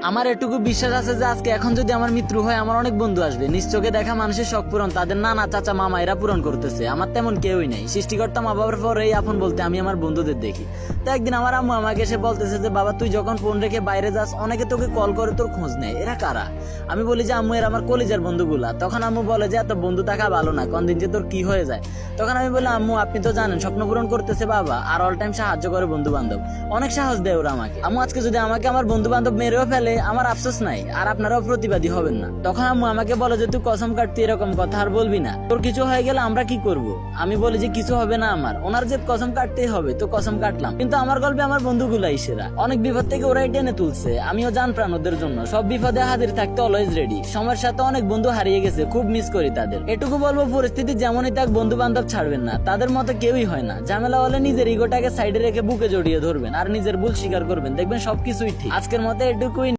আমার এটুকু বিশ্বাস আছে যে আজকে এখন যদি আমার মৃত্যু হয় আমার অনেক বন্ধু আসবে, নিজ চোখে দেখা মানুষের শখ পূরণ তাদের নানা চাচা মামা এরা পূরণ করতেছে। আমার তেমন কেউই নেই, সৃষ্টিকর্তা মা বাবার পর এই আপন বলতে আমি আমার বন্ধুদের দেখি। তো একদিন আমার আম্মু আমাকে এসে বলতেছে যে বাবা তুই যখন ফোন রেখে বাইরে যাস অনেকে তোকে কল করে তোর খোঁজ নেয়, এরা কারা? আমি বলি যে আম্মু এরা আমার কলিজার বন্ধুগুলা। তখন আম্মু বলে যে এত বন্ধু থাকা ভালো না, কোন দিন যে তোর কি হয়ে যায়। তখন আমি বলি আম্মু আপনি তো জানেন স্বপ্ন পূরণ করতেছে বাবা, আর অল টাইম সাহায্য করে বন্ধু বান্ধব, অনেক সাহস দেয় ওরা আমাকে। আম্মু আজকে যদি আমাকে আমার বন্ধু বান্ধব মেরেও ফেলে আমার আফসোস নাই, আর আপনারাও প্রতিবাদী হবেন না। তখন আম্মু আমাকে বলে যে তুই কসম কাটতি এরকম কথা আর বলবি না, তোর কিছু হয়ে গেলে আমরা কি করব? আমি বলি যে কিছু হবে না আমার, ওনার যে কসম কাটতেই হবে তো কসম কাটলাম। কিন্তু আমার গল্পে আমার বন্ধুগুলাই সেরা, অনেক বিপদ থেকে ওরাই টেনে তুলছে, আমিও জান প্রাণ ওদের জন্য, সব বিপদে হাজির থাকতে অলওয়েজ রেডি। সময়ের সাথে অনেক বন্ধু হারিয়ে গেছে, খুব মিস করি তাদের। এটুকু বলবো পরিস্থিতি যেমনই থাক বন্ধু বান্ধব ছাড়বেন না, তাদের মতো কেউই হয় না। ঝামেলা হলে নিজের ইগোটাকে সাইডে রেখে বুকে জড়িয়ে ধরবেন আর নিজের ভুল স্বীকার করবেন, দেখবেন সবকিছুই ঠিক। আজকের মতো এটুকুই।